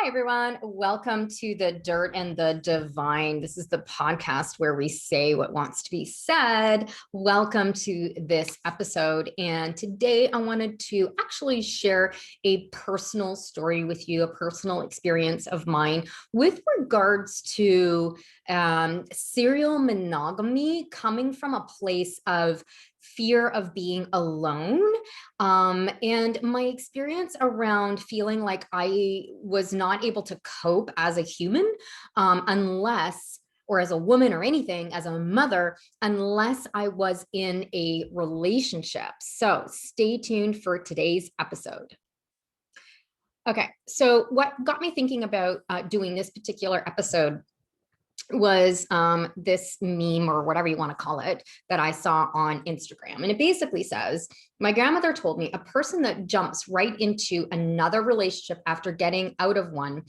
Hi, everyone. Welcome to The Dirt and the Divine. This is the podcast where we say what wants to be said. Welcome to this episode. And today I wanted to actually share a personal story with you, a personal experience of mine with regards to serial monogamy coming from a place of fear of being alone, and my experience around feeling like I was not able to cope as a human, unless, or as a woman or anything, as a mother, unless I was in a relationship. So stay tuned for today's episode. Okay, so what got me thinking about doing this particular episode was this meme, or whatever you want to call it, that I saw on Instagram. And it basically says, my grandmother told me a person that jumps right into another relationship after getting out of one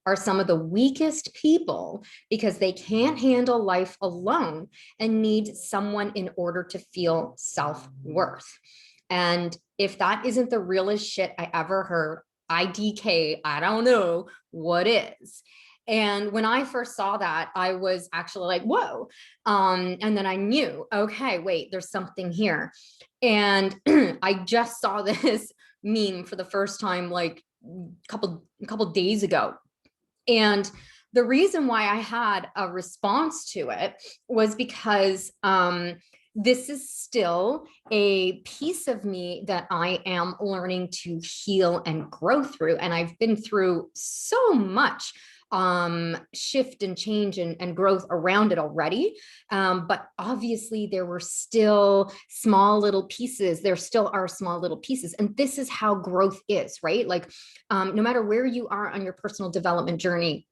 are some of the weakest people because they can't handle life alone and need someone in order to feel self-worth. And if that isn't the realest shit I ever heard, IDK, I don't know what is. And when I first saw that, I was actually like, whoa. And then I knew, okay, wait, there's something here. And I just saw this meme for the first time, like a couple days ago. And the reason why I had a response to it was because this is still a piece of me that I am learning to heal and grow through. And I've been through so much shift and change and growth around it already. But obviously there were still small little pieces. There still are small little pieces. And this is how growth is, right? Like no matter where you are on your personal development journey,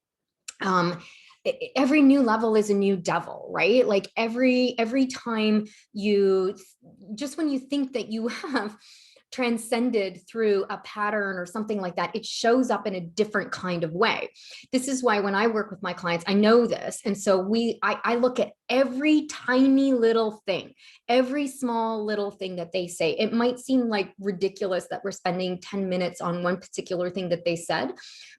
every new level is a new devil, right? Like every time you, just when you think that you have transcended through a pattern or something like that, it shows up in a different kind of way. This is why when I work with my clients, I know this. And so I look at every tiny little thing, every small little thing that they say. It might seem like ridiculous that we're spending 10 minutes on one particular thing that they said,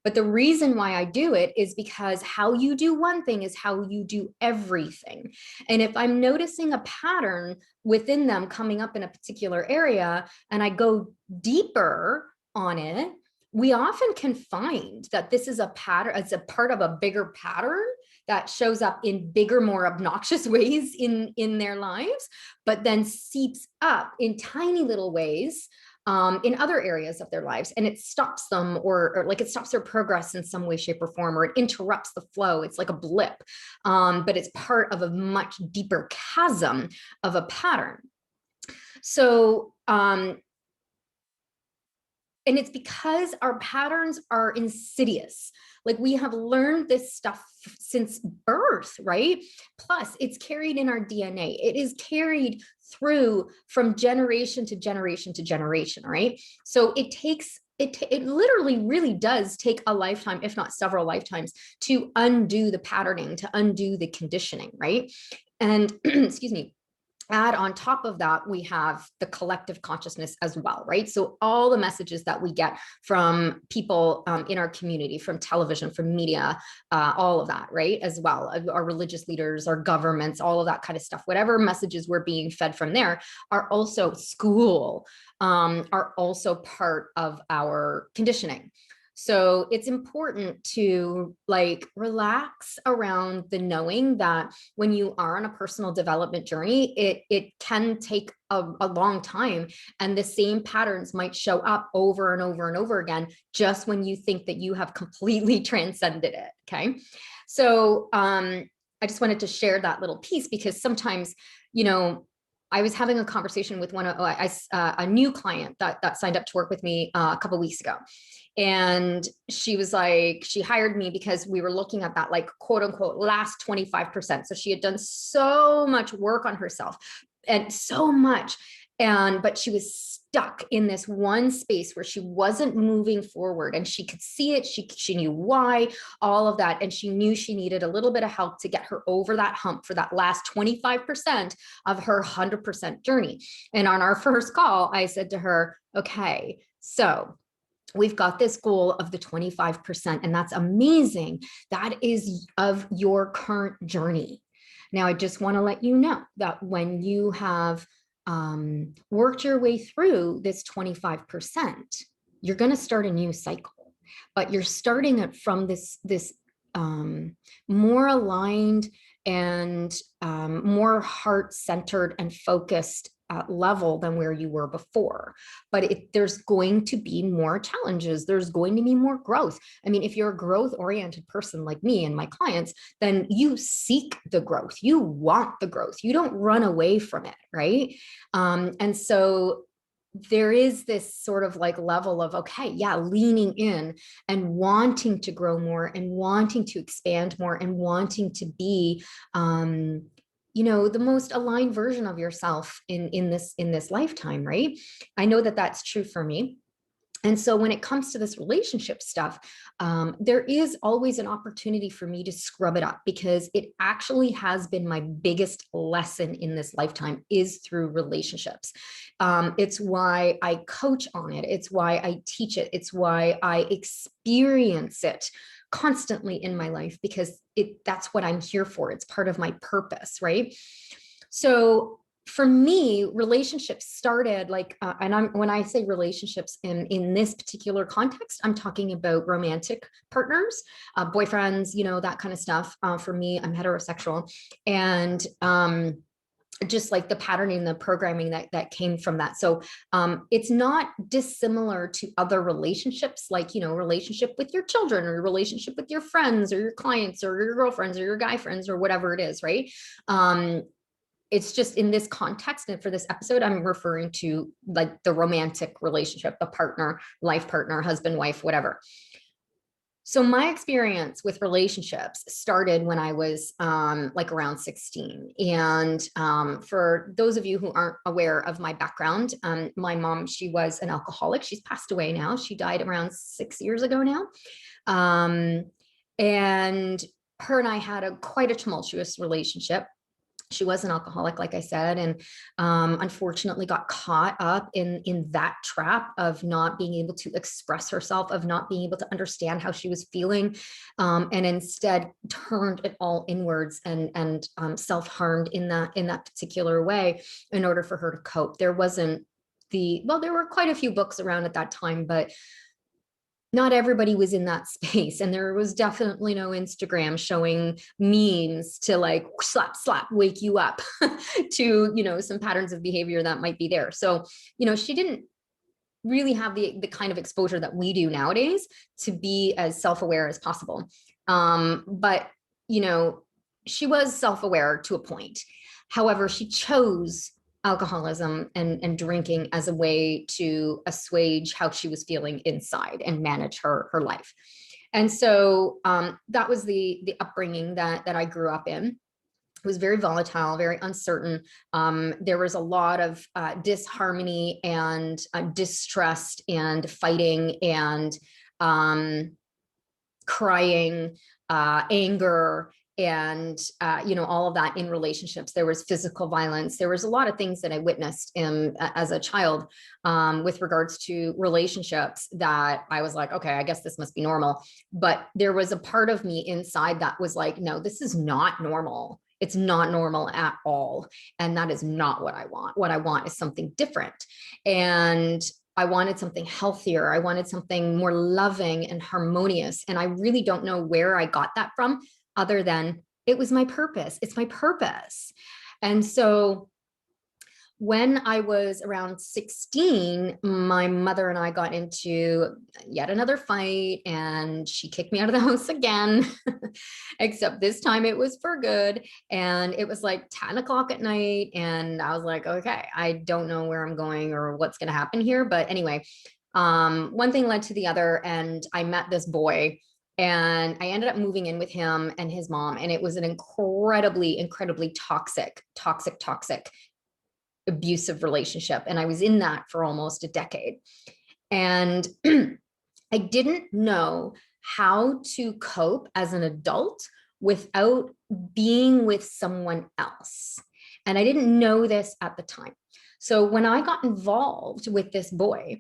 but the reason why I do it is because how you do one thing is how you do everything. And if I'm noticing a pattern within them coming up in a particular area and I go deeper on it, we often can find that this is a pattern, it's a part of a bigger pattern that shows up in bigger, more obnoxious ways in their lives, but then seeps up in tiny little ways in other areas of their lives, and it stops them, or like it stops their progress in some way, shape, or form, or it interrupts the flow. It's like a blip, but it's part of a much deeper chasm of a pattern. So, and it's because our patterns are insidious. Like we have learned this stuff since birth, right? Plus, it's carried in our DNA. It is carried through from generation to generation to generation, right? So it takes, it literally really does take a lifetime, if not several lifetimes, to undo the patterning, to undo the conditioning, right? And excuse me. Add on top of that, we have the collective consciousness as well, right? So all the messages that we get from people in our community, from television, from media, all of that, right? As well, our religious leaders, our governments, all of that kind of stuff, whatever messages we're being fed from there are also school, are also part of our conditioning. So it's important to like relax around the knowing that when you are on a personal development journey, it can take a long time, and the same patterns might show up over and over and over again just when you think that you have completely transcended it. Okay. So I just wanted to share that little piece because sometimes, you know, I was having a conversation with one of a new client that signed up to work with me a couple of weeks ago. And she was like, she hired me because we were looking at that, like, quote unquote, last 25%. So she had done so much work on herself and so much. But she was stuck in this one space where she wasn't moving forward, and she could see it. She knew why, all of that. And she knew she needed a little bit of help to get her over that hump for that last 25% of her 100% journey. And on our first call, I said to her, okay, so we've got this goal of the 25%, and that's amazing. That is of your current journey. Now, I just want to let you know that when you have worked your way through this 25%, you're going to start a new cycle, but you're starting it from this more aligned and more heart-centered and focused level than where you were before. But there's going to be more challenges. There's going to be more growth. I mean, if you're a growth-oriented person like me and my clients, then you seek the growth. You want the growth. You don't run away from it, right? And so there is this sort of like level of, okay, yeah, leaning in and wanting to grow more and wanting to expand more and wanting to be, the most aligned version of yourself in this lifetime, right? I know that that's true for me. And so when it comes to this relationship stuff, there is always an opportunity for me to scrub it up, because it actually has been my biggest lesson in this lifetime is through relationships. It's why I coach on it. It's why I teach it. It's why I experience it constantly in my life, because that's what I'm here for. It's part of my purpose, right? So for me, relationships started like, when I say relationships in this particular context, I'm talking about romantic partners, boyfriends, that kind of stuff. For me, I'm heterosexual, and just like the patterning, the programming that came from that. So it's not dissimilar to other relationships, like, relationship with your children, or your relationship with your friends or your clients or your girlfriends or your guy friends or whatever it is, right? It's just in this context, and for this episode, I'm referring to like the romantic relationship, the partner, life partner, husband, wife, whatever. So my experience with relationships started when I was like around 16. And for those of you who aren't aware of my background, my mom, she was an alcoholic. She's passed away now. She died around 6 years ago now. And her and I had quite a tumultuous relationship. She was an alcoholic, like I said, and unfortunately got caught up in that trap of not being able to express herself, of not being able to understand how she was feeling, and instead turned it all inwards and self-harmed in that particular way in order for her to cope. There wasn't there were quite a few books around at that time, but not everybody was in that space. And there was definitely no Instagram showing means to like slap, wake you up to, some patterns of behavior that might be there. So, she didn't really have the kind of exposure that we do nowadays to be as self-aware as possible. But, she was self-aware to a point. However, she chose alcoholism and drinking as a way to assuage how she was feeling inside and manage her life. And so that was the upbringing that I grew up in. It was very volatile, very uncertain. There was a lot of disharmony and distrust and fighting and crying, anger, and all of that in relationships. There was physical violence. There was a lot of things that I witnessed as a child with regards to relationships that I was like, okay, I guess this must be normal. But there was a part of me inside that was like, no, this is not normal. It's not normal at all. And that is not what I want. What I want is something different. And I wanted something healthier. I wanted something more loving and harmonious. And I really don't know where I got that from, other than it was my purpose. It's my purpose. And so when I was around 16, my mother and I got into yet another fight, and she kicked me out of the house again, except this time it was for good. And it was like 10 o'clock at night. And I was like, okay, I don't know where I'm going or what's going to happen here. But anyway, one thing led to the other, and I met this boy. And I ended up moving in with him and his mom. And it was an incredibly, incredibly toxic, abusive relationship. And I was in that for almost a decade. And I didn't know how to cope as an adult without being with someone else. And I didn't know this at the time. So when I got involved with this boy,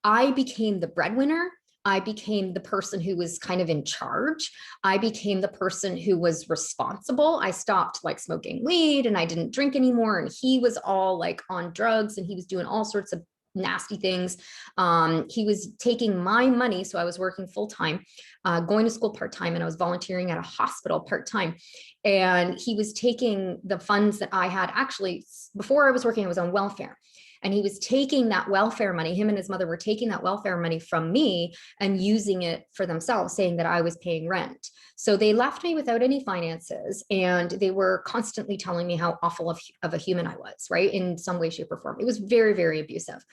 I became the breadwinner. I became the person who was kind of in charge. I became the person who was responsible. I stopped like smoking weed and I didn't drink anymore. And he was all like on drugs and he was doing all sorts of nasty things. He was taking my money. So I was working full time, going to school part time, and I was volunteering at a hospital part time. And he was taking the funds that I had. Actually, before I was working, I was on welfare. And he was taking that welfare money, him and his mother were taking that welfare money from me and using it for themselves, saying that I was paying rent. So they left me without any finances, and they were constantly telling me how awful of a human I was, right? In some way, shape, or form. It was very, very abusive.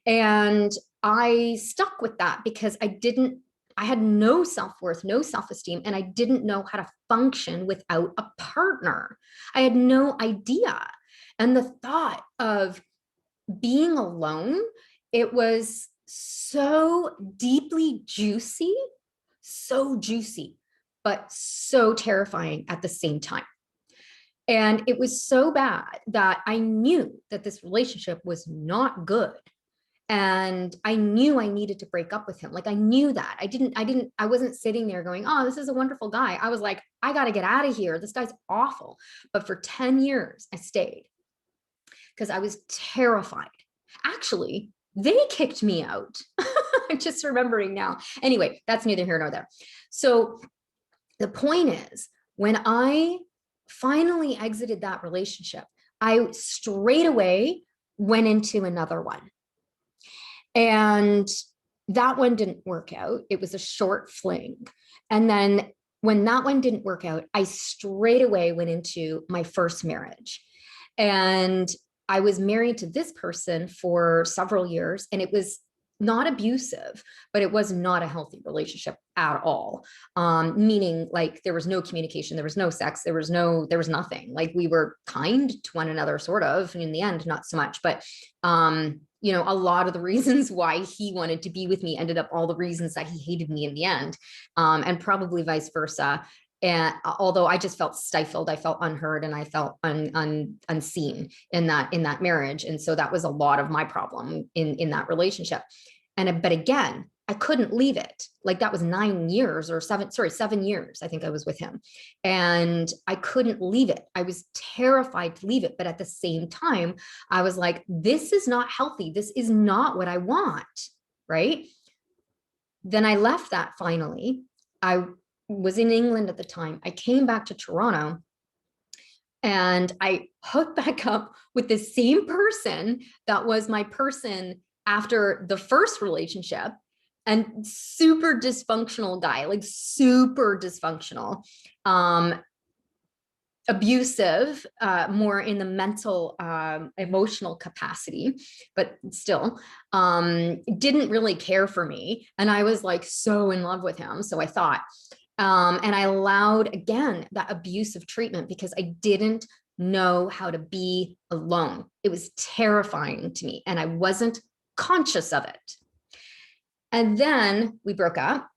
And I stuck with that because I had no self-worth, no self-esteem, and I didn't know how to function without a partner. I had no idea. And the thought of being alone, it was so deeply juicy, but so terrifying at the same time. And it was so bad that I knew that this relationship was not good. And I knew I needed to break up with him. Like I knew that. I wasn't sitting there going, oh, this is a wonderful guy. I was like, I got to get out of here. This guy's awful. But for 10 years, I stayed because I was terrified. Actually, they kicked me out. I'm just remembering now. Anyway, that's neither here nor there. So the point is, when I finally exited that relationship, I straight away went into another one. And that one didn't work out. It was a short fling. And then when that one didn't work out, I straight away went into my first marriage. And I was married to this person for several years, and it was not abusive, but it was not a healthy relationship at all. Meaning like there was no communication, there was no sex, there was nothing. Like we were kind to one another, sort of, and in the end, not so much. But you know, a lot of the reasons why he wanted to be with me ended up all the reasons that he hated me in the end, and probably vice versa. And although I just felt stifled, I felt unheard, and I felt unseen in that marriage. And so that was a lot of my problem in that relationship. But again, I couldn't leave it. Like that was 9 years or 7 years. I think I was with him, and I couldn't leave it. I was terrified to leave it. But at the same time, I was like, this is not healthy. This is not what I want. Right. Then I left that finally. I was in England at the time. I came back to Toronto and I hooked back up with the same person that was my person after the first relationship, and super dysfunctional guy, like super dysfunctional, abusive, more in the mental, emotional capacity, but still didn't really care for me. And I was like so in love with him. So I thought, and I allowed, again, that abusive treatment because I didn't know how to be alone. It was terrifying to me, and I wasn't conscious of it. And then we broke up.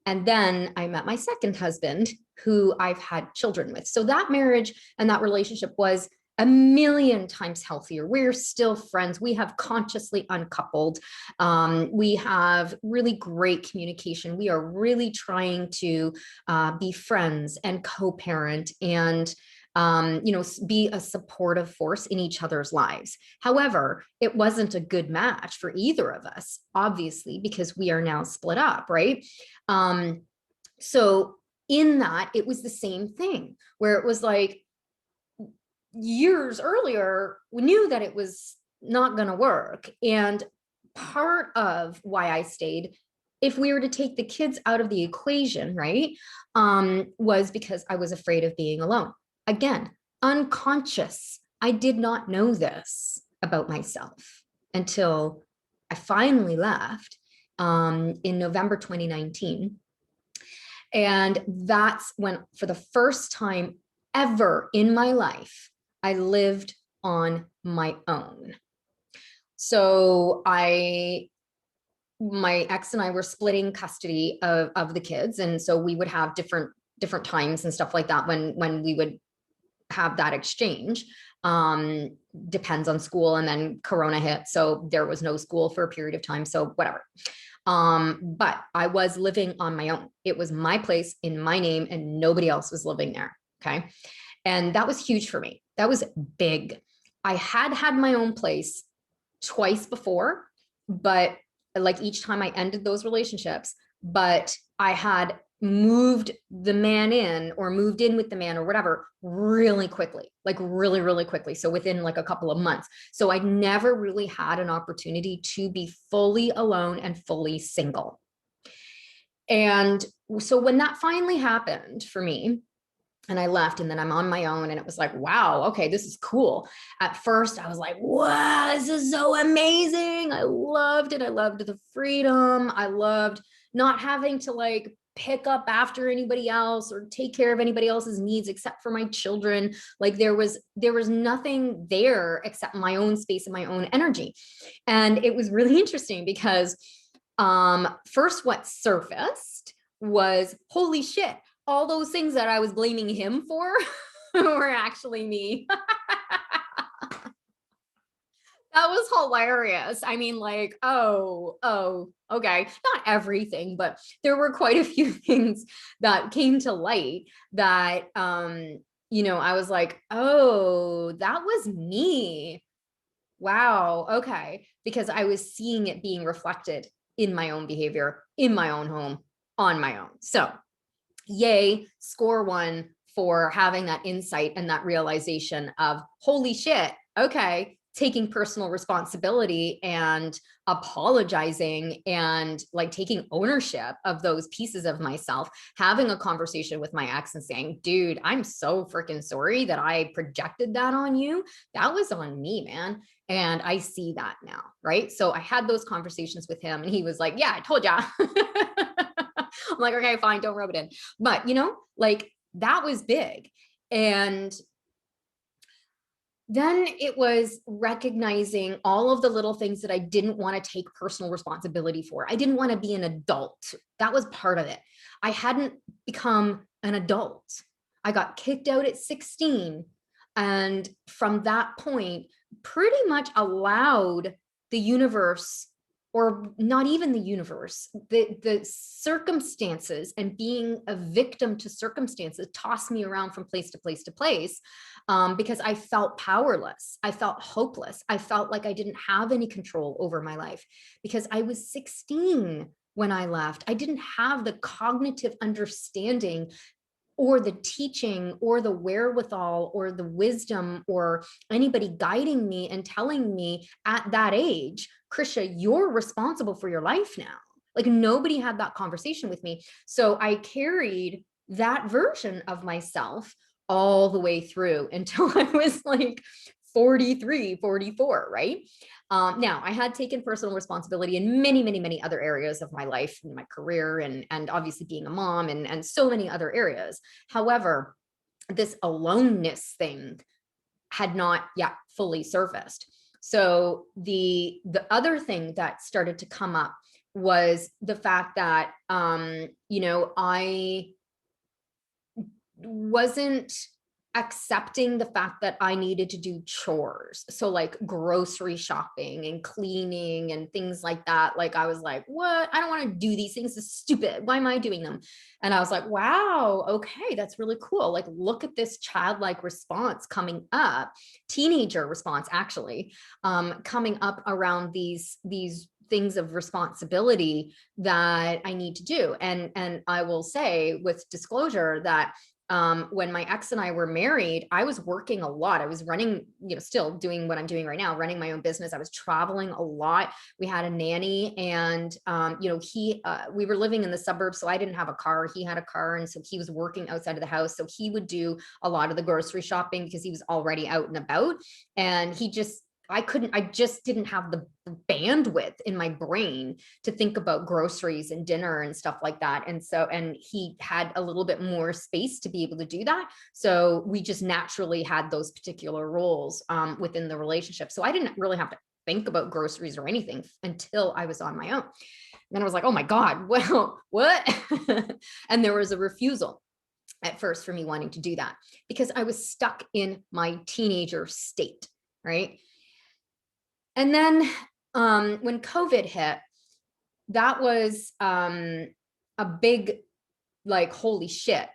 And then I met my second husband, who I've had children with. So that marriage and that relationship was a million times healthier. We're still friends. We have consciously uncoupled. We have really great communication. We are really trying to be friends and co-parent and you know, be a supportive force in each other's lives. However, it wasn't a good match for either of us, obviously, because we are now split up, right? So in that, it was the same thing where it was like, years earlier, we knew that it was not going to work. And part of why I stayed, if we were to take the kids out of the equation, right, was because I was afraid of being alone. Again, unconscious. I did not know this about myself until I finally left in November 2019. And that's when, for the first time ever in my life, I lived on my own. So my ex and I were splitting custody of the kids. And so we would have different times and stuff like that when we would have that exchange. Depends on school. And then Corona hit. So there was no school for a period of time. So whatever. But I was living on my own. It was my place in my name and nobody else was living there. Okay. And that was huge for me. That was big. I had my own place twice before, but like each time I ended those relationships, but I had moved the man in or moved in with the man or whatever really quickly, like really, really quickly. So within like a couple of months. So I never really had an opportunity to be fully alone and fully single. And so when that finally happened for me, and I left and then I'm on my own and it was like, wow, okay, this is cool. At first I was like, wow, this is so amazing. I loved it. I loved the freedom. I loved not having to like pick up after anybody else or take care of anybody else's needs except for my children. Like there was nothing there except my own space and my own energy. And it was really interesting because first what surfaced was, holy shit, all those things that I was blaming him for were actually me. That was hilarious. I mean, like, oh, okay. Not everything, but there were quite a few things that came to light that, I was like, oh, that was me. Wow. Okay. Because I was seeing it being reflected in my own behavior, in my own home, on my own. So yay, score one for having that insight and that realization of, holy shit, okay, taking personal responsibility and apologizing and like taking ownership of those pieces of myself, having a conversation with my ex and saying, dude, I'm so freaking sorry that I projected that on you. That was on me, man. And I see that now, right? So I had those conversations with him and he was like, yeah, I told ya. I'm like, okay, fine, don't rub it in. But, like that was big. And then it was recognizing all of the little things that I didn't want to take personal responsibility for. I didn't want to be an adult. That was part of it. I hadn't become an adult. I got kicked out at 16. And from that point, pretty much allowed the universe, or not even the universe, the circumstances and being a victim to circumstances tossed me around from place to place to place, because I felt powerless. I felt hopeless. I felt like I didn't have any control over my life because I was 16 when I left. I didn't have the cognitive understanding or the teaching or the wherewithal or the wisdom or anybody guiding me and telling me at that age, Krisha, you're responsible for your life now. Like nobody had that conversation with me. So I carried that version of myself all the way through until I was like 43, 44, right? Now I had taken personal responsibility in many, many, many other areas of my life, in my career, and obviously being a mom and so many other areas. However, this aloneness thing had not yet fully surfaced. So the other thing that started to come up was the fact that, I wasn't accepting the fact that I needed to do chores. So like grocery shopping and cleaning and things like that. Like I was like, what? I don't want to do these things. This is stupid. Why am I doing them? And I was like, wow, okay, that's really cool. Like, look at this childlike response coming up, teenager response, actually, coming up around these things of responsibility that I need to do. And I will say with disclosure that when my ex and I were married, I was working a lot. I was running, still doing what I'm doing right now, running my own business. I was traveling a lot. We had a nanny and, we were living in the suburbs. So I didn't have a car. He had a car. And so he was working outside of the house. So he would do a lot of the grocery shopping because he was already out and about. And I just didn't have the bandwidth in my brain to think about groceries and dinner and stuff like that. And he had a little bit more space to be able to do that. So we just naturally had those particular roles within the relationship. So I didn't really have to think about groceries or anything until I was on my own. And then I was like, oh my God, well, what? And there was a refusal. at first for me wanting to do that, because I was stuck in my teenager state, right? And then when COVID hit, that was a big, like, holy shit.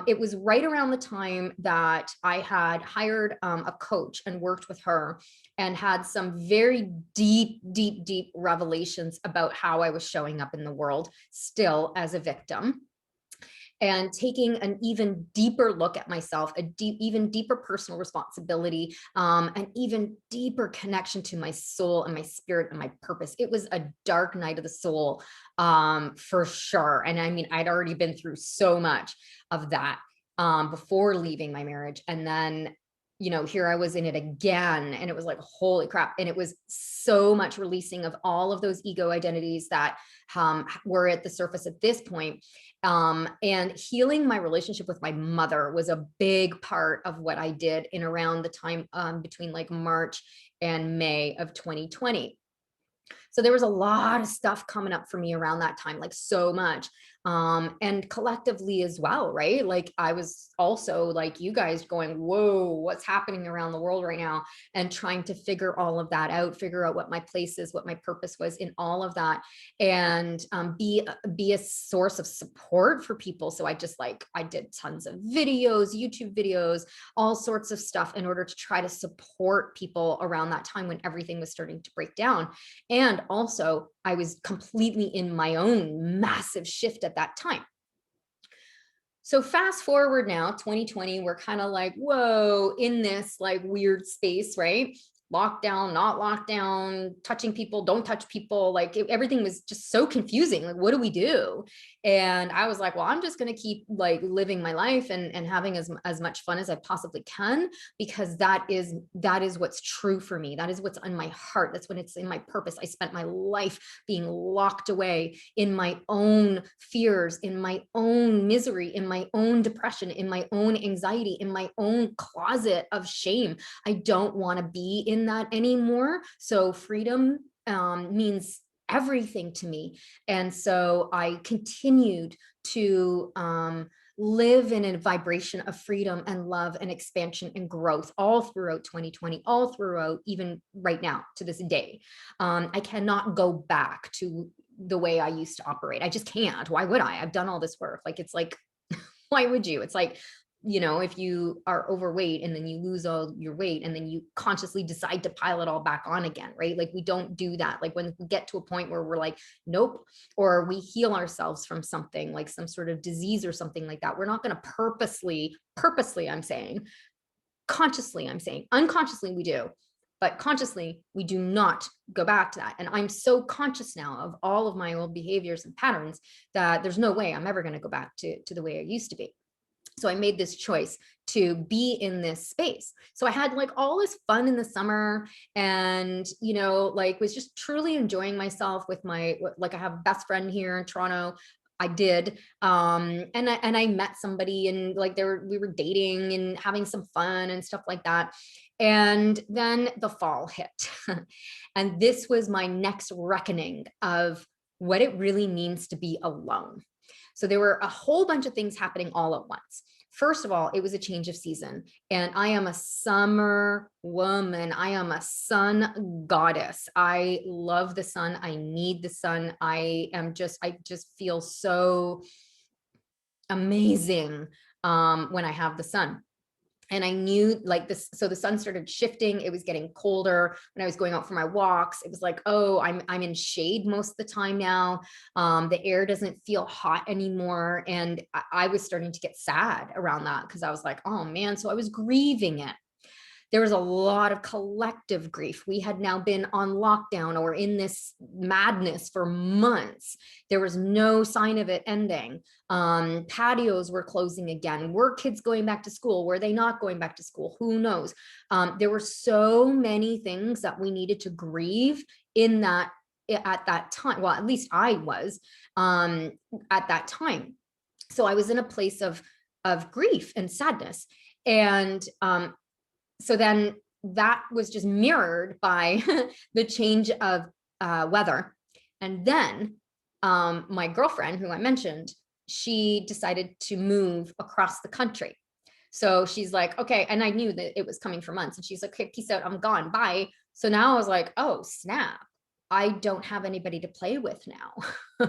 It was right around the time that I had hired a coach and worked with her and had some very deep, deep, deep revelations about how I was showing up in the world still as a victim, and taking an even deeper look at myself, even deeper personal responsibility, an even deeper connection to my soul and my spirit and my purpose. It was a dark night of the soul, for sure. And I mean, I'd already been through so much of that before leaving my marriage. And then, you know, here I was in it again, and it was like, holy crap. And it was so much releasing of all of those ego identities that were at the surface at this point. And healing my relationship with my mother was a big part of what I did in around the time between like March and May of 2020. So there was a lot of stuff coming up for me around that time, like so much. And collectively as well, right? Like I was also like you guys going, whoa, what's happening around the world right now? And trying to figure all of that out, figure out what my place is, what my purpose was in all of that, and be a source of support for people. So I did tons of videos, YouTube videos, all sorts of stuff in order to try to support people around that time when everything was starting to break down. And also, I was completely in my own massive shift at that time. So fast forward now, 2020, we're kind of like, whoa, in this like weird space, right? Lockdown, not lockdown, touching people, don't touch people. Like everything was just so confusing. Like, what do we do? And I was like, well, I'm just going to keep like living my life and having as much fun as I possibly can, because that is what's true for me. That is what's in my heart. That's when it's in my purpose. I spent my life being locked away in my own fears, in my own misery, in my own depression, in my own anxiety, in my own closet of shame. I don't want to be in that anymore. So freedom means everything to me. And so I continued to live in a vibration of freedom and love and expansion and growth all throughout 2020, all throughout even right now to this day. I cannot go back to the way I used to operate. I just can't. Why would I? I've done all this work. Like, it's like, why would you? It's like, you know, if you are overweight and then you lose all your weight and then you consciously decide to pile it all back on again, right? Like we don't do that. Like when we get to a point where we're like, nope, or we heal ourselves from something like some sort of disease or something like that, we're not going to purposely, I'm saying, consciously, I'm saying, unconsciously we do, but consciously we do not go back to that. And I'm so conscious now of all of my old behaviors and patterns that there's no way I'm ever going to go back to the way I used to be. So I made this choice to be in this space. So I had like all this fun in the summer and, you know, like was just truly enjoying myself with my, like I have a best friend here in Toronto. I did. And I met somebody and like we were dating and having some fun and stuff like that. And then the fall hit. And this was my next reckoning of what it really means to be alone. So there were a whole bunch of things happening all at once. First of all, it was a change of season, and I am a summer woman. I am a sun goddess. I love the sun. I need the sun. I just feel so amazing when I have the sun. And I knew like this, so the sun started shifting. It was getting colder when I was going out for my walks. It was like, oh, I'm in shade most of the time now. The air doesn't feel hot anymore. And I was starting to get sad around that because I was like, oh man. So I was grieving it. There was a lot of collective grief. We had now been on lockdown or in this madness for months. There was no sign of it ending. Patios were closing again. Were kids going back to school? Were they not going back to school? Who knows? There were so many things that we needed to grieve in that at that time. Well, at least I was at that time. So I was in a place of grief and sadness. And so then that was just mirrored by the change of weather. And then my girlfriend, who I mentioned, she decided to move across the country. So she's like, okay. And I knew that it was coming for months. And she's like, okay, peace out. I'm gone. Bye. So now I was like, oh, snap. I don't have anybody to play with now.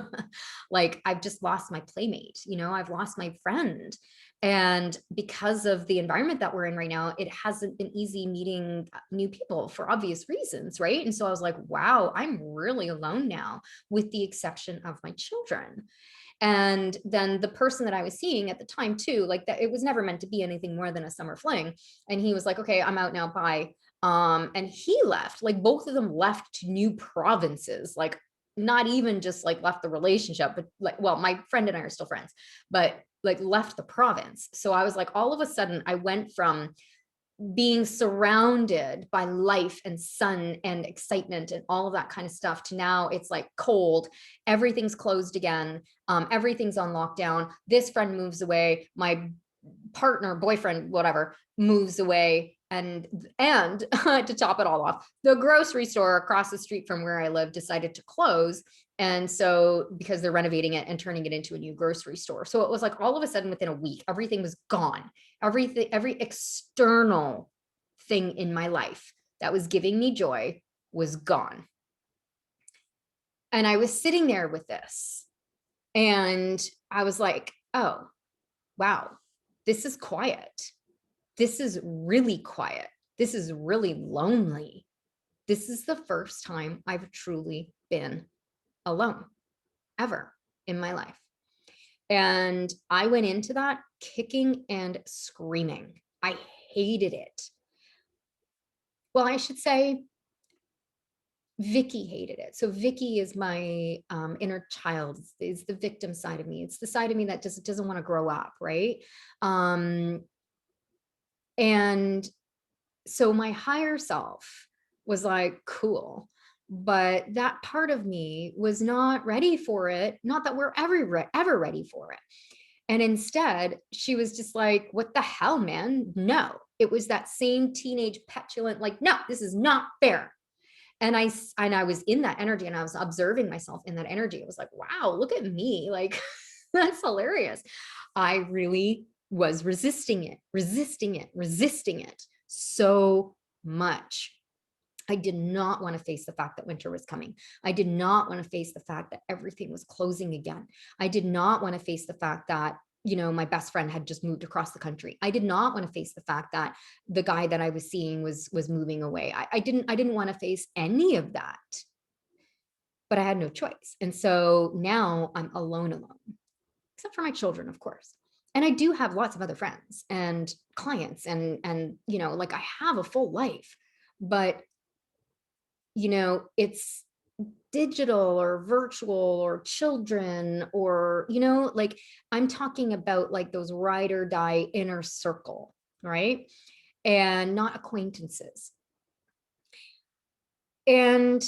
Like I've just lost my playmate, I've lost my friend. And because of the environment that we're in right now, it hasn't been easy meeting new people for obvious reasons, right? And so I was like, wow, I'm really alone now, with the exception of my children. And then the person that I was seeing at the time too, like that, it was never meant to be anything more than a summer fling. And he was like, okay, I'm out now. Bye. And he left, like both of them left to new provinces, like not even just like left the relationship, but like, well, my friend and I are still friends, but like left the province. So I was like, all of a sudden I went from being surrounded by life and sun and excitement and all of that kind of stuff to now it's like cold, everything's closed again, everything's on lockdown, this friend moves away, my partner, boyfriend, whatever, moves away, and to top it all off, the grocery store across the street from where I live decided to close. And so because they're renovating it and turning it into a new grocery store. So it was like all of a sudden within a week, everything was gone. Every external thing in my life that was giving me joy was gone. And I was sitting there with this and I was like, oh, wow, this is quiet. This is really quiet. This is really lonely. This is the first time I've truly been alone ever in my life. And I went into that kicking and screaming. I hated it. Well, I should say Vicky hated it. So Vicky is my inner child, is the victim side of me. It's the side of me that just doesn't want to grow up, right? And so my higher self was like, cool. But that part of me was not ready for it. Not that we're ever ready for it. And instead, she was just like, what the hell, man? No, it was that same teenage petulant, like, no, this is not fair. And I was in that energy and I was observing myself in that energy. It was like, wow, look at me. Like, that's hilarious. I really was resisting it so much. I did not want to face the fact that winter was coming. I did not want to face the fact that everything was closing again. I did not want to face the fact that, my best friend had just moved across the country. I did not want to face the fact that the guy that I was seeing was moving away. I didn't want to face any of that, but I had no choice. And so now I'm alone, except for my children, of course. And I do have lots of other friends and clients and like I have a full life, but it's digital or virtual or children or, like I'm talking about like those ride or die inner circle, right? And not acquaintances. And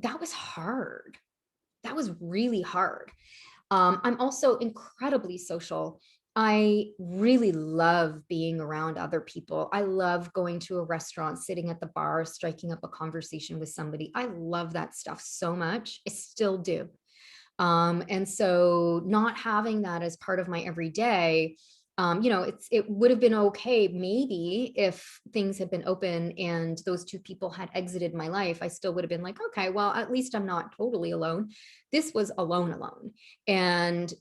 that was hard. That was really hard. I'm also incredibly social. I really love being around other people. I love going to a restaurant, sitting at the bar, striking up a conversation with somebody. I love that stuff so much. I still do. And so not having that as part of my everyday, it would have been okay maybe if things had been open and those two people had exited my life. I still would have been like, okay, well, at least I'm not totally alone. This was alone, and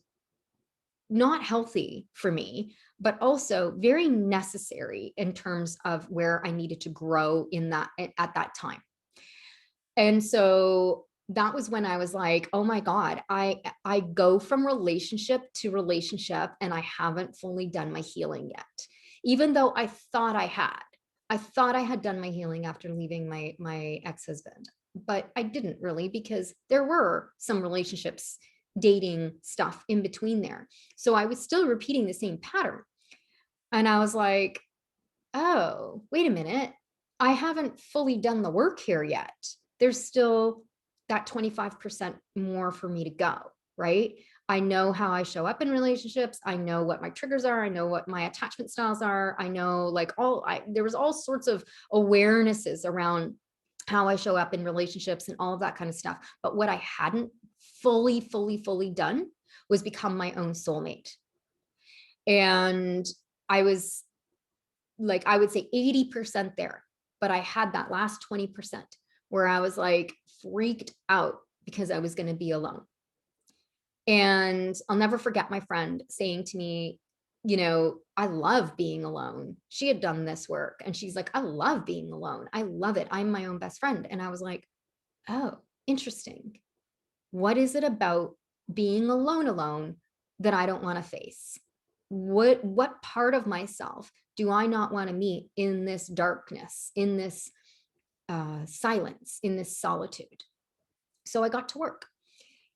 not healthy for me, but also very necessary in terms of where I needed to grow in that at that time. And so that was when I was like, oh my God, I go from relationship to relationship and I haven't fully done my healing yet. Even though I thought I had done my healing after leaving my ex-husband, but I didn't really, because there were some relationships, dating stuff in between there. So I was still repeating the same pattern. And I was like, oh, wait a minute. I haven't fully done the work here yet. There's still that 25% more for me to go, right? I know how I show up in relationships. I know what my triggers are. I know what my attachment styles are. I know like there was all sorts of awarenesses around how I show up in relationships and all of that kind of stuff. But what I hadn't fully done was become my own soulmate. And I was like, I would say 80% there, but I had that last 20% where I was like freaked out because I was going to be alone. And I'll never forget my friend saying to me, you know, I love being alone. She had done this work and she's like, I love being alone. I love it. I'm my own best friend. And I was like, oh, interesting. What is it about being alone that I don't want to face? What part of myself do I not want to meet in this darkness, in this silence, in this solitude? So I got to work,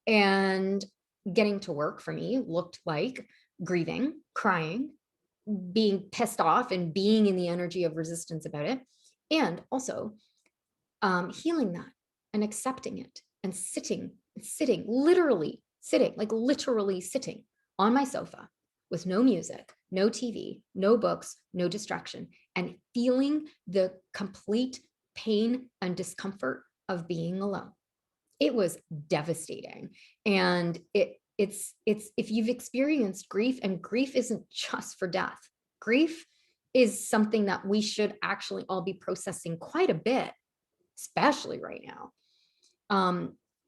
and getting to work for me looked like grieving, crying, being pissed off, and being in the energy of resistance about it, and also healing that and accepting it and sitting, literally sitting on my sofa with no music, no TV, no books, no distraction, and feeling the complete pain and discomfort of being alone. It was devastating. And it's if you've experienced grief, and grief isn't just for death. Grief is something that we should actually all be processing quite a bit, especially right now.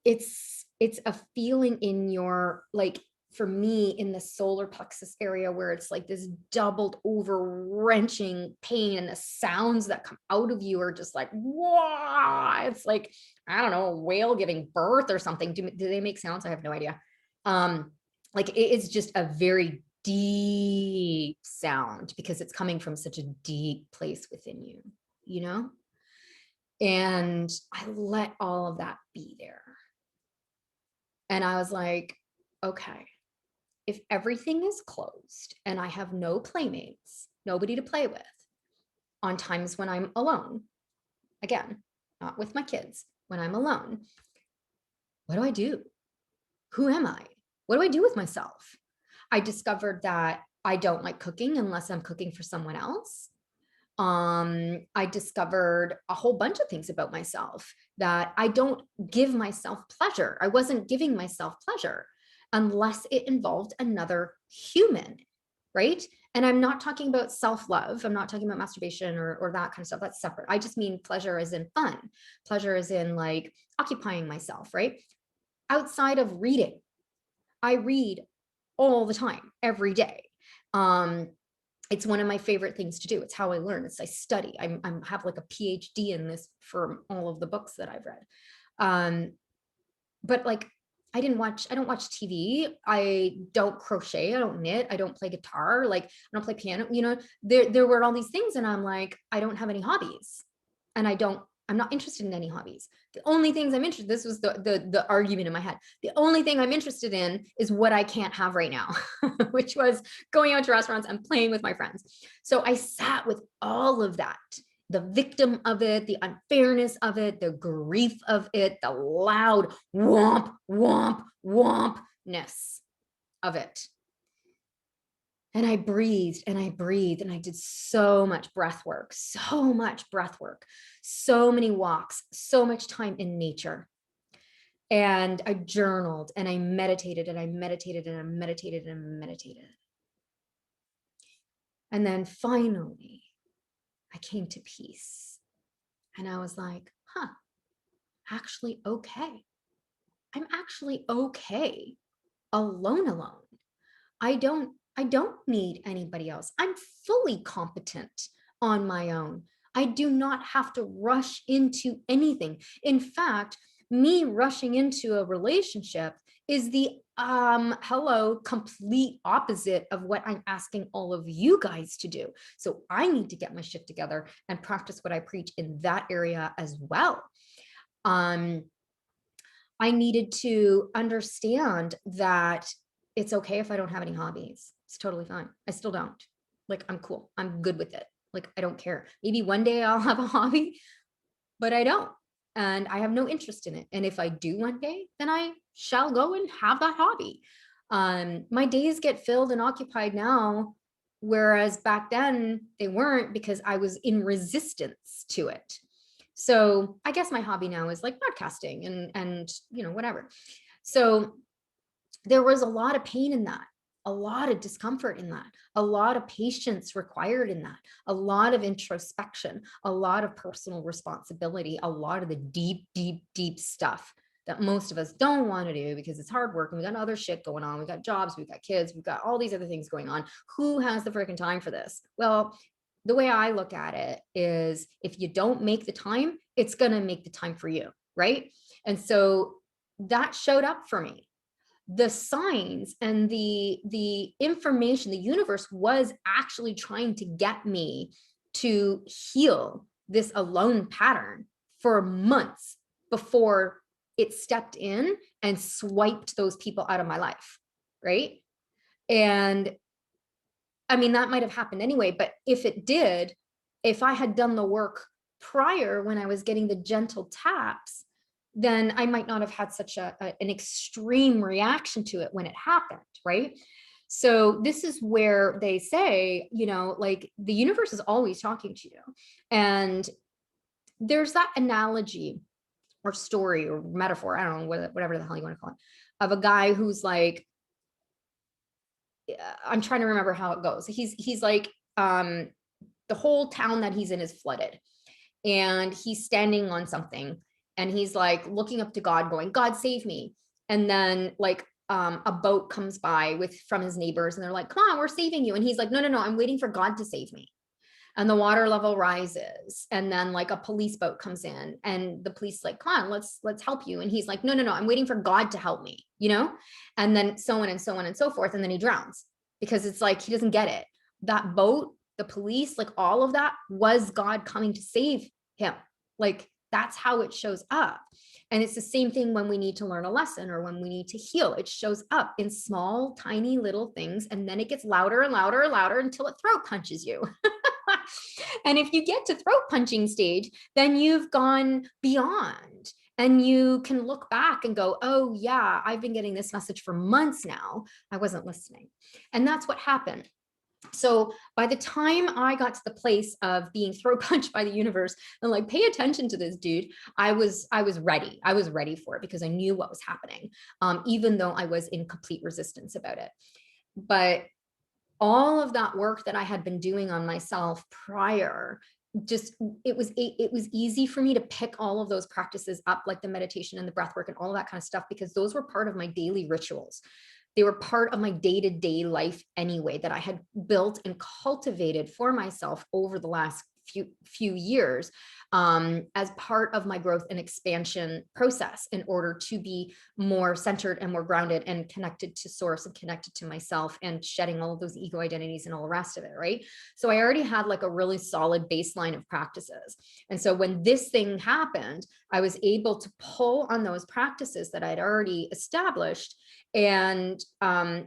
It's a feeling in your, like, for me, in the solar plexus area, where it's like this doubled over wrenching pain, and the sounds that come out of you are just like, wow, it's like, I don't know, a whale giving birth or something. Do they make sounds? I have no idea. Like, it is just a very deep sound because it's coming from such a deep place within you, you know? And I let all of that be there. And I was like, okay, if everything is closed and I have no playmates, nobody to play with, on times when I'm alone, again, not with my kids, when I'm alone, what do I do? Who am I? What do I do with myself? I discovered that I don't like cooking unless I'm cooking for someone else. I discovered a whole bunch of things about myself, that I don't give myself pleasure. I wasn't giving myself pleasure unless it involved another human, right? And I'm not talking about self-love. I'm not talking about masturbation or that kind of stuff. That's separate. I just mean pleasure as in fun. Pleasure as in like occupying myself, right? Outside of reading, I read all the time, every day. It's one of my favorite things to do. It's how I learn. I study. I have like a PhD in this for all of the books that I've read. But like, I don't watch TV. I don't crochet. I don't knit. I don't play guitar. Like, I don't play piano. You know, there were all these things, and I'm like, I don't have any hobbies, and I'm not interested in any hobbies. The only things I'm interested, this was the argument in my head. The only thing I'm interested in is what I can't have right now, which was going out to restaurants and playing with my friends. So I sat with all of that, the victim of it, the unfairness of it, the grief of it, the loud womp, womp, wompness of it. And I breathed and I breathed, and I did so much breath work, so many walks, so much time in nature. And I journaled and I meditated and I meditated and I meditated and I meditated. And then finally, I came to peace. And I was like, actually, okay. I'm actually okay alone. I don't need anybody else. I'm fully competent on my own. I do not have to rush into anything. In fact, me rushing into a relationship is the complete opposite of what I'm asking all of you guys to do. So I need to get my shit together and practice what I preach in that area as well. I needed to understand that it's okay if I don't have any hobbies. It's totally fine. I still don't. Like, I'm cool. I'm good with it. Like, I don't care. Maybe one day I'll have a hobby, but I don't. And I have no interest in it. And if I do one day, then I shall go and have that hobby. My days get filled and occupied now, whereas back then they weren't, because I was in resistance to it. So I guess my hobby now is like broadcasting and you know, whatever. So there was a lot of pain in that, a lot of discomfort in that, a lot of patience required in that, a lot of introspection, a lot of personal responsibility, a lot of the deep, deep, deep stuff that most of us don't want to do because it's hard work and we got other shit going on. We got jobs, we've got kids, we've got all these other things going on. Who has the freaking time for this? Well, the way I look at it is if you don't make the time, it's going to make the time for you, right? And so that showed up for me. The signs and the information, the universe was actually trying to get me to heal this alone pattern for months before it stepped in and swiped those people out of my life, right? And I mean, that might have happened anyway, but if it did, if I had done the work prior when I was getting the gentle taps, then I might not have had such an extreme reaction to it when it happened, right? So this is where they say, you know, like the universe is always talking to you. And there's that analogy or story or metaphor, I don't know, whatever the hell you want to call it, of a guy who's like, I'm trying to remember how it goes. He's like, the whole town that he's in is flooded and he's standing on something and he's like looking up to God going, God save me. And then like a boat comes by from his neighbors and they're like, come on, we're saving you. And he's like, no, no, no, I'm waiting for God to save me. And the water level rises and then like a police boat comes in and the police like, come on, let's help you. And he's like, no, no, no, I'm waiting for God to help me, you know? And then so on and so on and so forth. And then he drowns because it's like, he doesn't get it. That boat, the police, like all of that was God coming to save him. Like that's how it shows up. And it's the same thing when we need to learn a lesson or when we need to heal. It shows up in small, tiny little things. And then it gets louder and louder and louder until it throat punches you. And if you get to throat punching stage, then you've gone beyond and you can look back and go, oh yeah, I've been getting this message for months now. I wasn't listening. And that's what happened. So by the time I got to the place of being throat punched by the universe and like, pay attention to this dude, I was ready. I was ready for it because I knew what was happening, even though I was in complete resistance about it. But all of that work that I had been doing on myself prior, just it was easy for me to pick all of those practices up, like the meditation and the breath work and all of that kind of stuff, because those were part of my daily rituals. They were part of my day-to-day life anyway, that I had built and cultivated for myself over the last few years, as part of my growth and expansion process in order to be more centered and more grounded and connected to source and connected to myself and shedding all of those ego identities and all the rest of it, right? So I already had like a really solid baseline of practices. And so when this thing happened, I was able to pull on those practices that I'd already established and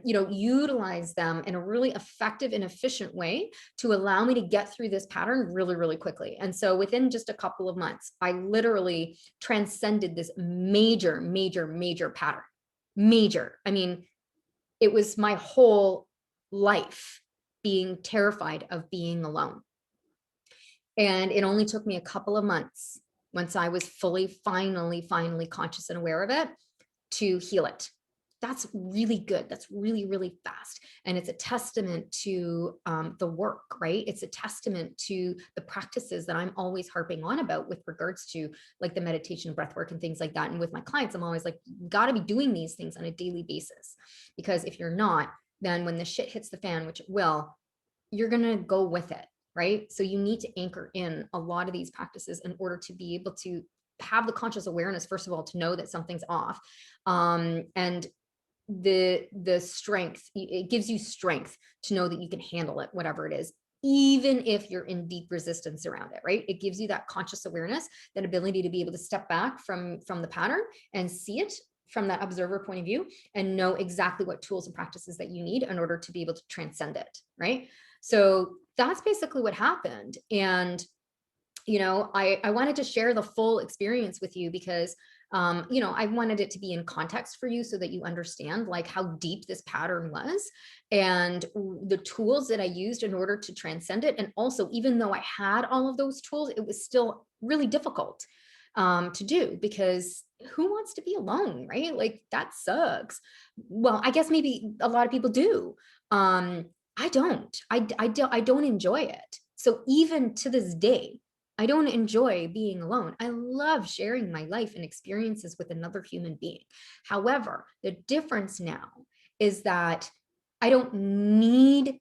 utilize them in a really effective and efficient way to allow me to get through this pattern really, really quickly. And so within just a couple of months, I literally transcended this major, major, major pattern. Major. I mean, it was my whole life being terrified of being alone. And it only took me a couple of months once I was finally conscious and aware of it to heal it. That's really good. That's really, really fast. And it's a testament to the work, right? It's a testament to the practices that I'm always harping on about with regards to like the meditation, breath work and things like that. And with my clients, I'm always like, you got to be doing these things on a daily basis, because if you're not, then when the shit hits the fan, which it will, you're going to go with it, right? So you need to anchor in a lot of these practices in order to be able to have the conscious awareness, first of all, to know that something's off. And the strength, it gives you strength to know that you can handle it, whatever it is, even if you're in deep resistance around it, right? It gives you that conscious awareness, that ability to be able to step back from the pattern and see it from that observer point of view and know exactly what tools and practices that you need in order to be able to transcend it, right? So that's basically what happened. And I wanted to share the full experience with you because I wanted it to be in context for you so that you understand like how deep this pattern was and the tools that I used in order to transcend it. And also, even though I had all of those tools, it was still really difficult to do because who wants to be alone, right? Like that sucks. Well, I guess maybe a lot of people do. I don't. I don't enjoy it. So even to this day, I don't enjoy being alone. I love sharing my life and experiences with another human being. However, the difference now is that I don't need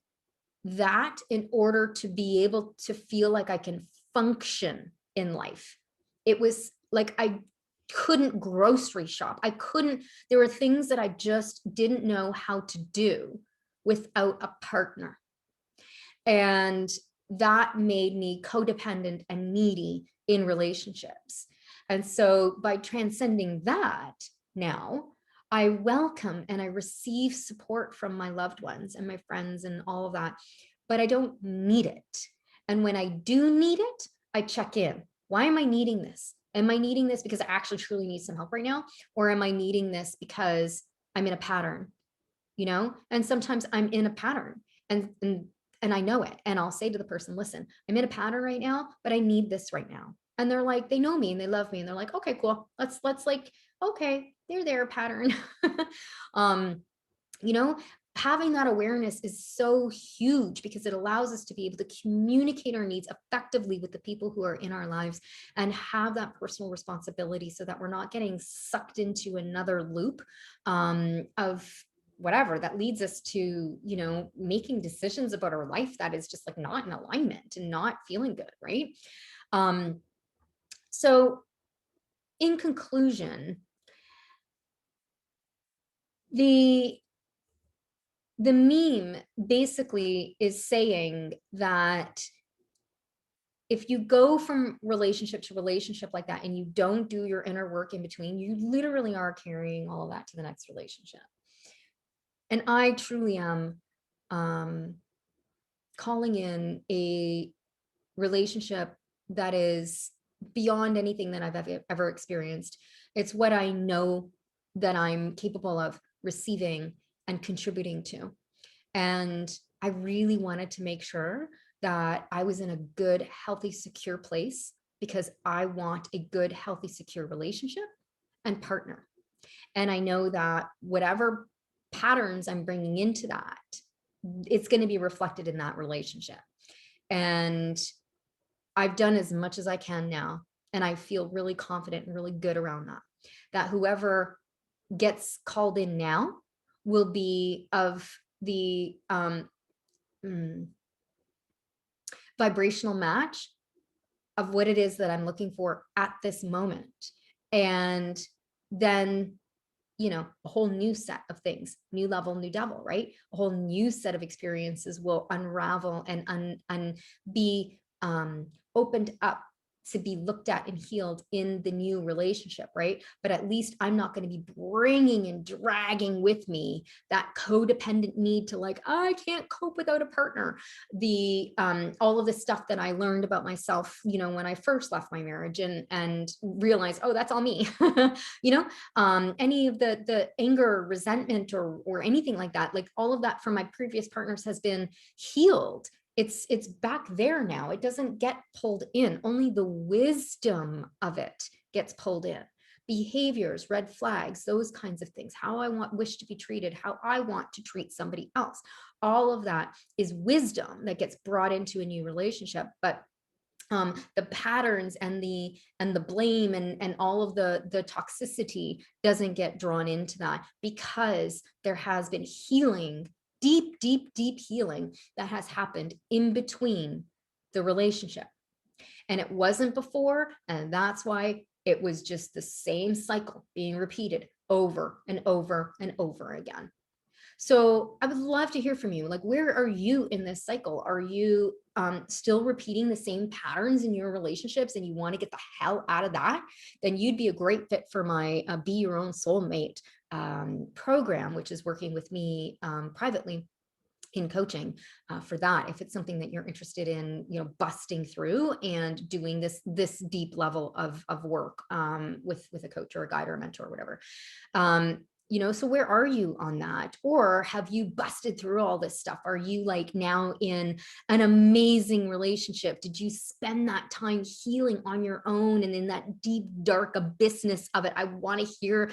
that in order to be able to feel like I can function in life. It was like I couldn't grocery shop. I couldn't, there were things that I just didn't know how to do without a partner. And that made me codependent and needy in relationships. And so by transcending that now, I welcome and I receive support from my loved ones and my friends and all of that, but I don't need it. And when I do need it, I check in. Why am I needing this? Am I needing this because I actually truly need some help right now? Or am I needing this because I'm in a pattern, you know? And sometimes I'm in a pattern and I know it. And I'll say to the person, listen, I'm in a pattern right now, but I need this right now. And they're like, they know me and they love me. And they're like, okay, cool. Let's like, okay, they're their pattern. um, you know, having that awareness is so huge because it allows us to be able to communicate our needs effectively with the people who are in our lives and have that personal responsibility so that we're not getting sucked into another loop of whatever that leads us to, you know, making decisions about our life that is just like not in alignment and not feeling good, right? So in conclusion, the meme basically is saying that if you go from relationship to relationship like that and you don't do your inner work in between, you literally are carrying all of that to the next relationship. And I truly am calling in a relationship that is beyond anything that I've ever experienced. It's what I know that I'm capable of receiving and contributing to. And I really wanted to make sure that I was in a good, healthy, secure place because I want a good, healthy, secure relationship and partner. And I know that whatever patterns I'm bringing into that, it's going to be reflected in that relationship. And I've done as much as I can now. And I feel really confident and really good around that, that whoever gets called in now will be of the vibrational match of what it is that I'm looking for at this moment. And then, you know, a whole new set of things, new level, new devil, right? A whole new set of experiences will unravel and be opened up to be looked at and healed in the new relationship, right? But at least I'm not going to be bringing and dragging with me that codependent need to like, I can't cope without a partner. The all of the stuff that I learned about myself, you know, when I first left my marriage and realized, oh, that's all me, you know, any of the anger, resentment, or anything like that, like all of that from my previous partners has been healed. It's back there now. It doesn't get pulled in. Only the wisdom of it gets pulled in. Behaviors, red flags, those kinds of things, how I wish to be treated, how I want to treat somebody else. All of that is wisdom that gets brought into a new relationship. But the patterns and the blame and all of the toxicity doesn't get drawn into that because there has been healing, deep healing that has happened in between the relationship. And it wasn't before, and that's why it was just the same cycle being repeated over and over and over again. So I would love to hear from you. Like, where are you in this cycle? Are you still repeating the same patterns in your relationships and you want to get the hell out of that? Then you'd be a great fit for my Be Your Own Soulmate program, which is working with me privately in coaching for that. If it's something that you're interested in, you know, busting through and doing this deep level of work with a coach or a guide or a mentor or whatever. So where are you on that? Or have you busted through all this stuff? Are you like now in an amazing relationship? Did you spend that time healing on your own and in that deep, dark abyssness of it? I want to hear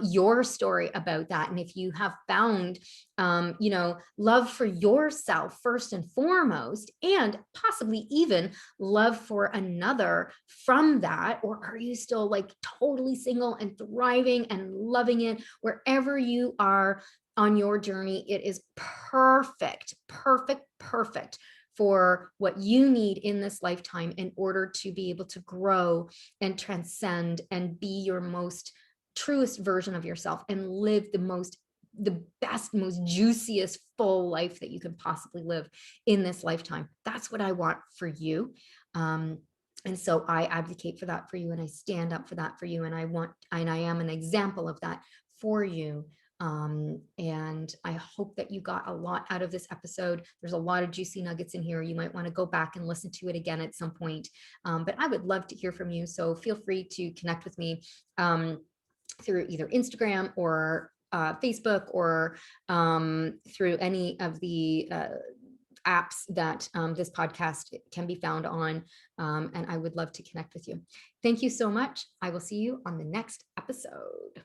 your story about that. And if you have found, love for yourself first and foremost, and possibly even love for another from that, or are you still like totally single and thriving and loving it? Wherever you are on your journey, it is perfect, perfect, perfect for what you need in this lifetime in order to be able to grow and transcend and be your most truest version of yourself and live the best, most juiciest, full life that you could possibly live in this lifetime. That's what I want for you. And so I advocate for that for you, and I stand up for that for you. And I am an example of that for you. And I hope that you got a lot out of this episode. There's a lot of juicy nuggets in here. You might want to go back and listen to it again at some point. But I would love to hear from you. So feel free to connect with me through either Instagram or Facebook, or through any of the apps that this podcast can be found on. And I would love to connect with you. Thank you so much. I will see you on the next episode.